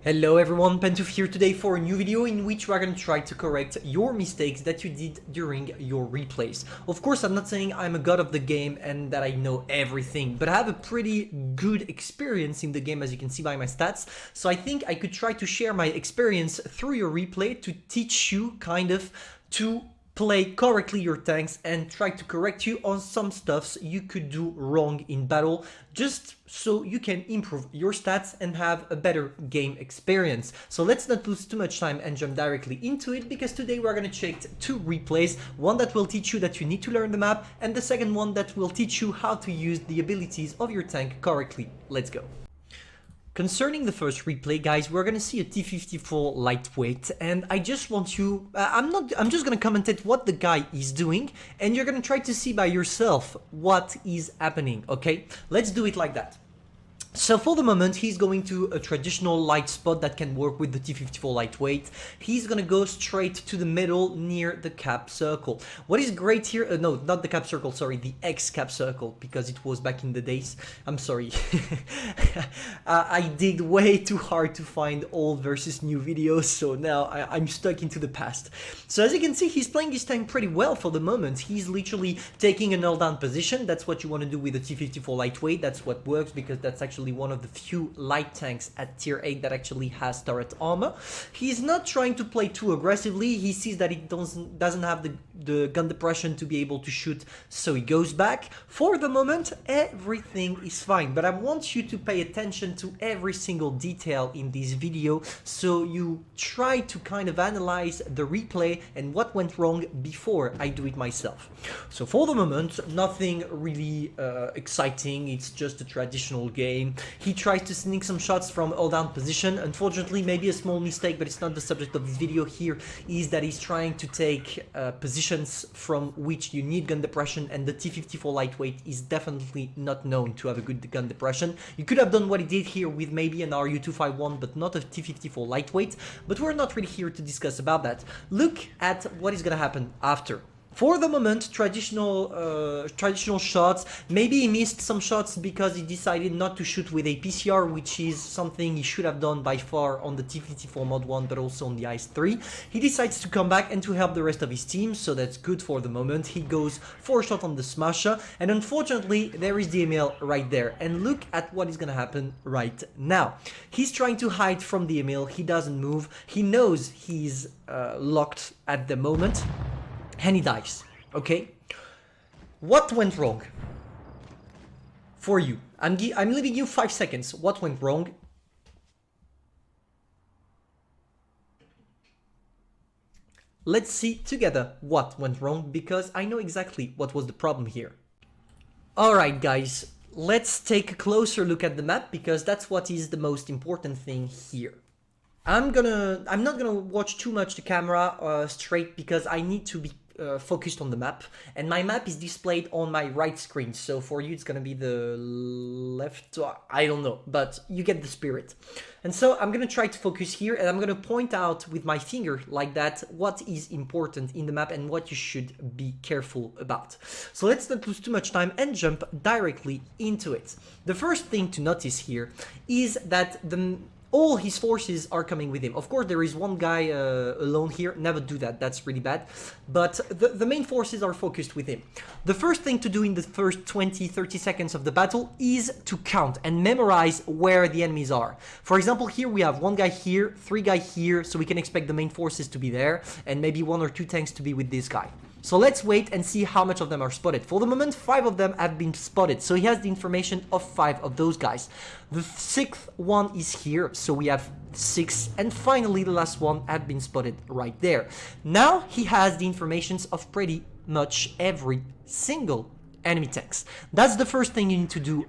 Hello everyone, Pantoufleee here today for a new video in which we are going to try to correct your mistakes that you did during your replays. Of course, I'm not saying I'm a god of the game and that I know everything, but I have a pretty good experience in the game, as you can see by my stats. So I think I could try to share my experience through your replay to teach you kind of to play correctly your tanks and try to correct you on some stuffs you could do wrong in battle, just so you can improve your stats and have a better game experience. So let's not lose too much time and jump directly into it, because today we're going to check two replays, one that will teach you that you need to learn the map and the second one that will teach you how to use the abilities of your tank correctly. Let's go. Concerning the first replay, guys, we're gonna see a T-54 lightweight, and I just want you, I'm just gonna commentate what the guy is doing, and you're gonna try to see by yourself what is happening, okay? Let's do it like that. So for the moment, he's going to a traditional light spot that can work with the T-54 lightweight. He's gonna go straight to the middle near the cap circle. What is great here, no, not the cap circle, sorry, the X cap circle, because it was back in the days. I'm sorry. I did way too hard to find old versus new videos, so now I'm stuck into the past. So as you can see, he's playing his tank pretty well for the moment. He's literally taking an all down position. That's what you want to do with the T-54 lightweight. That's what works, because that's actually one of the few light tanks at tier 8 that actually has turret armor. He's not trying to play too aggressively. He sees that it doesn't have the gun depression to be able to shoot, so he goes back. For the moment, everything is fine, but I want you to pay attention to every single detail in this video, so you try to kind of analyze the replay and what went wrong before I do it myself. So for the moment, nothing really exciting. It's just a traditional game. He tries to sneak some shots from all down position. Unfortunately, maybe a small mistake, but it's not the subject of this video here, is that he's trying to take positions from which you need gun depression, and the T-54 lightweight is definitely not known to have a good gun depression. You could have done what he did here with maybe an RU-251, but not a T-54 lightweight, but we're not really here to discuss about that. Look at what is gonna happen after. For the moment, traditional shots. Maybe he missed some shots because he decided not to shoot with a PCR, which is something he should have done by far on the T-54 mod 1, but also on the Ice 3. He decides to come back and to help the rest of his team, so that's good for the moment. He goes for a shot on the Smasher, and unfortunately, there is the ML right there. And look at what is gonna happen right now. He's trying to hide from the ML. He doesn't move. He knows he's locked at the moment. And he dies, okay? What went wrong for you? I'm leaving you 5 seconds. What went wrong? Let's see together what went wrong, because I know exactly what was the problem here. Alright guys, let's take a closer look at the map, because that's what is the most important thing here. I'm not gonna watch too much the camera straight, because I need to be focused on the map, and my map is displayed on my right screen, so for you it's gonna be the left, I don't know, but you get the spirit. And so I'm gonna try to focus here, and I'm gonna point out with my finger like that what is important in the map and what you should be careful about. So let's not lose too much time and jump directly into it. The first thing to notice here is that all his forces are coming with him. Of course, there is one guy alone here. Never do that. That's really bad. But the main forces are focused with him. The first thing to do in the first 20-30 seconds of the battle is to count and memorize where the enemies are. For example, here we have one guy here, 3 guys here, so we can expect the main forces to be there, and maybe 1 or 2 tanks to be with this guy. So let's wait and see how much of them are spotted. For the moment, 5 of them have been spotted, so he has the information of 5 of those guys. The 6th one is here, so we have 6, and finally the last one had been spotted right there. Now he has the informations of pretty much every single enemy tanks. That's the first thing you need to do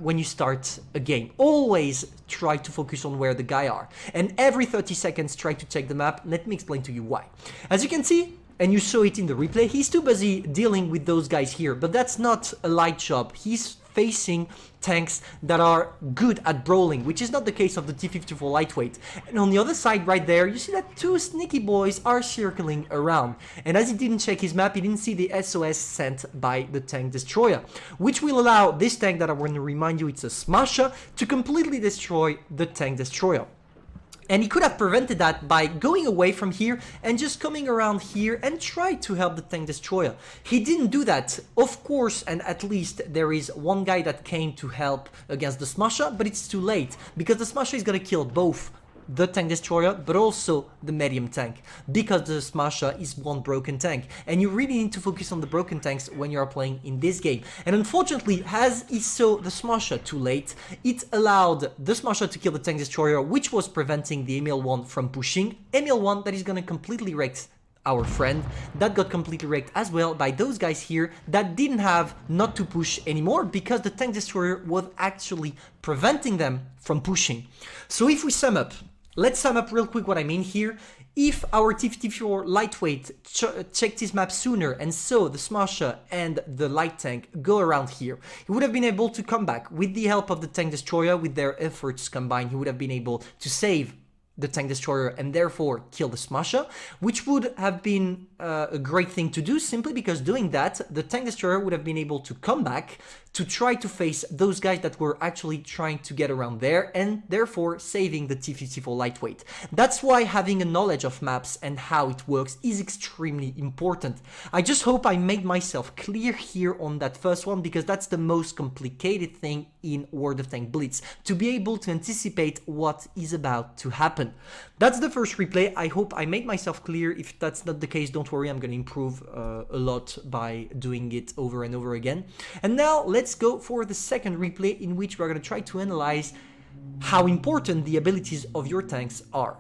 when you start a game. Always try to focus on where the guys are, and every 30 seconds try to check the map. Let me explain to you why. As you can see, and you saw it in the replay, he's too busy dealing with those guys here, but that's not a light job. He's facing tanks that are good at brawling, which is not the case of the T-54 lightweight. And on the other side right there, you see that 2 sneaky boys are circling around. And as he didn't check his map, he didn't see the SOS sent by the tank destroyer, which will allow this tank that I want to remind you, it's a Smasher, to completely destroy the tank destroyer. And he could have prevented that by going away from here and just coming around here and try to help the tank destroyer. He didn't do that, of course, and at least there is one guy that came to help against the Smasher, but it's too late, because the Smasher is gonna kill both the tank destroyer but also the medium tank, because the Smasher is one broken tank, and you really need to focus on the broken tanks when you are playing in this game. And unfortunately, as he saw the Smasher too late, it allowed the Smasher to kill the tank destroyer, which was preventing the Emil 1 from pushing. Emil 1 that is gonna completely wreck our friend, that got completely wrecked as well by those guys here that didn't have not to push anymore, because the tank destroyer was actually preventing them from pushing. So if we sum up, let's sum up real quick what I mean here. If our T-54 lightweight checked his map sooner and saw the Smasher and the light tank go around here, he would have been able to come back with the help of the tank destroyer. With their efforts combined, he would have been able to save the tank destroyer and therefore kill the Smasher, which would have been a great thing to do, simply because doing that, the tank destroyer would have been able to come back to try to face those guys that were actually trying to get around there, and therefore saving the T-54 lightweight. That's why having a knowledge of maps and how it works is extremely important. I just hope I made myself clear here on that first one, because that's the most complicated thing in World of Tanks Blitz, to be able to anticipate what is about to happen. That's the first replay. I hope I made myself clear. If that's not the case, don't worry, I'm going to improve a lot by doing it over and over again. And now let's go for the second replay, in which we're going to try to analyze how important the abilities of your tanks are.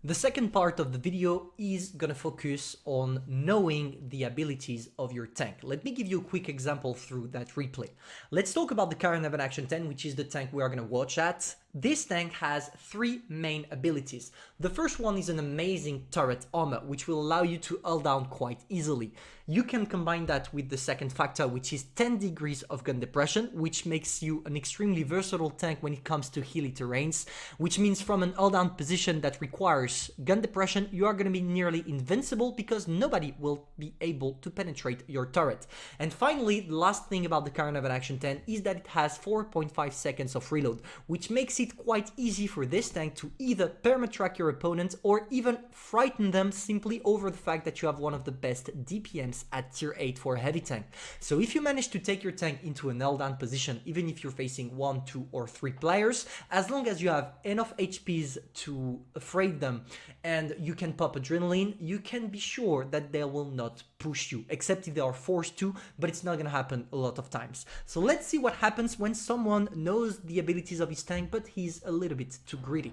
The second part of the video is gonna focus on knowing the abilities of your tank. Let me give you a quick example through that replay. Let's talk about the Karen Action 10, which is the tank we are gonna watch at. This tank has three main abilities. The first one is an amazing turret armor, which will allow you to hull down quite easily. You can combine that with the second factor, which is 10 degrees of gun depression, which makes you an extremely versatile tank when it comes to hilly terrains, which means from an hull down position that requires gun depression, you are going to be nearly invincible, because nobody will be able to penetrate your turret. And finally, the last thing about the Karen Action 10 is that it has 4.5 seconds of reload, which makes it quite easy for this tank to either perma-track your opponent or even frighten them simply over the fact that you have one of the best DPMs at tier 8 for a heavy tank. So if you manage to take your tank into an hull down position, even if you're facing 1, 2 or 3 players, as long as you have enough HPs to afraid them and you can pop adrenaline, you can be sure that they will not push you, except if they are forced to, but it's not gonna happen a lot of times. So let's see what happens when someone knows the abilities of his tank, but he's a little bit too greedy.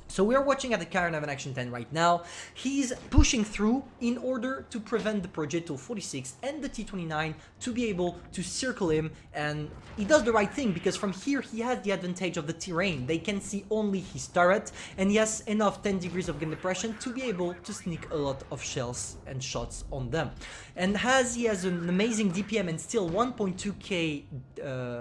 So we are watching at the Karen Action 10 right now. He's pushing through in order to prevent the Progetto 46 and the T29 to be able to circle him, and he does the right thing, because from here he has the advantage of the terrain. They can see only his turret, and he has enough 10 degrees of gun depression to be able to sneak a lot of shells and shots on them. And as he has an amazing DPM and still 1.2k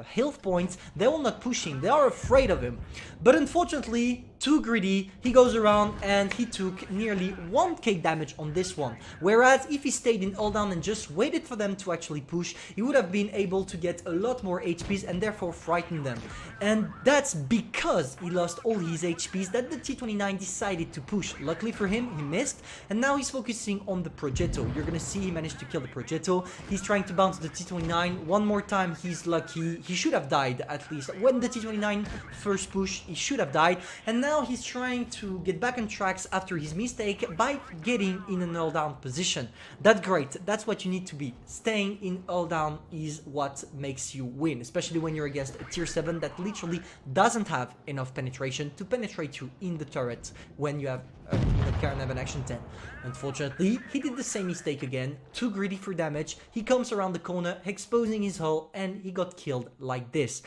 health points, they're all not pushing, they are afraid of him. But unfortunately, too greedy, he goes around and he took nearly 1k damage on this one. Whereas if he stayed in hull down and just waited for them to actually push, he would have been able to get a lot more HPs and therefore frighten them. And that's because he lost all his HPs that the T29 decided to push. Luckily for him, he missed, and now he's focusing on the Progetto. You're gonna see he managed to kill the Progetto. He's trying to bounce the T29 one more time. He's lucky. He should have died, at least. When the T29 first pushed, he should have died. And now he's trying to get back on tracks after his mistake by getting in an hull down position. That's great. That's what you need to be. Staying in hull down is what makes you win, especially when you're against a tier 7 that literally doesn't have enough penetration to penetrate you in the turret when you have a Karen Action 10. Unfortunately, he did the same mistake again, too greedy for damage. He comes around the corner, exposing his hull, and he got killed like this.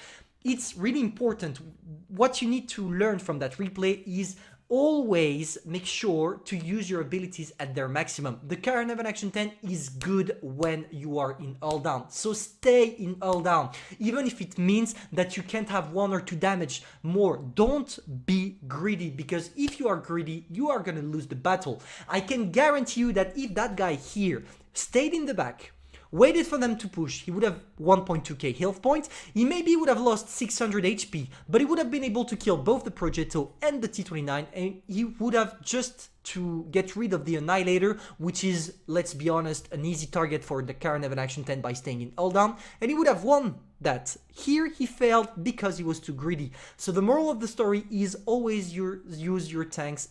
It's really important. What you need to learn from that replay is always make sure to use your abilities at their maximum. The Karen Action 10 is good when you are in hull down, so stay in hull down, even if it means that you can't have 1 or 2 damage more. Don't be greedy, because if you are greedy, you are gonna lose the battle. I can guarantee you that if that guy here stayed in the back, waited for them to push, he would have 1.2k health points, he maybe would have lost 600 HP, but he would have been able to kill both the Progetto and the T-29, and he would have just to get rid of the Annihilator, which is, let's be honest, an easy target for the Karanev and Action 10 by staying in hold down, and he would have won that. Here he failed because he was too greedy. So the moral of the story is always use your tanks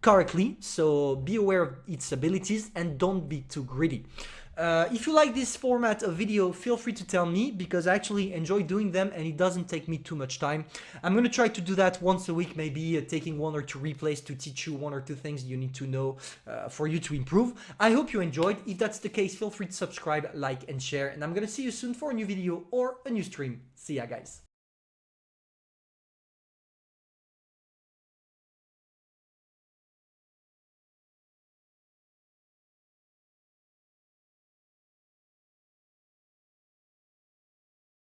correctly, so be aware of its abilities and don't be too greedy. If you like this format of video, feel free to tell me, because I actually enjoy doing them and it doesn't take me too much time. I'm going to try to do that once a week, maybe taking 1 or 2 replays to teach you 1 or 2 things you need to know for you to improve. I hope you enjoyed. If that's the case, feel free to subscribe, like and share, and I'm going to see you soon for a new video or a new stream. See ya, guys.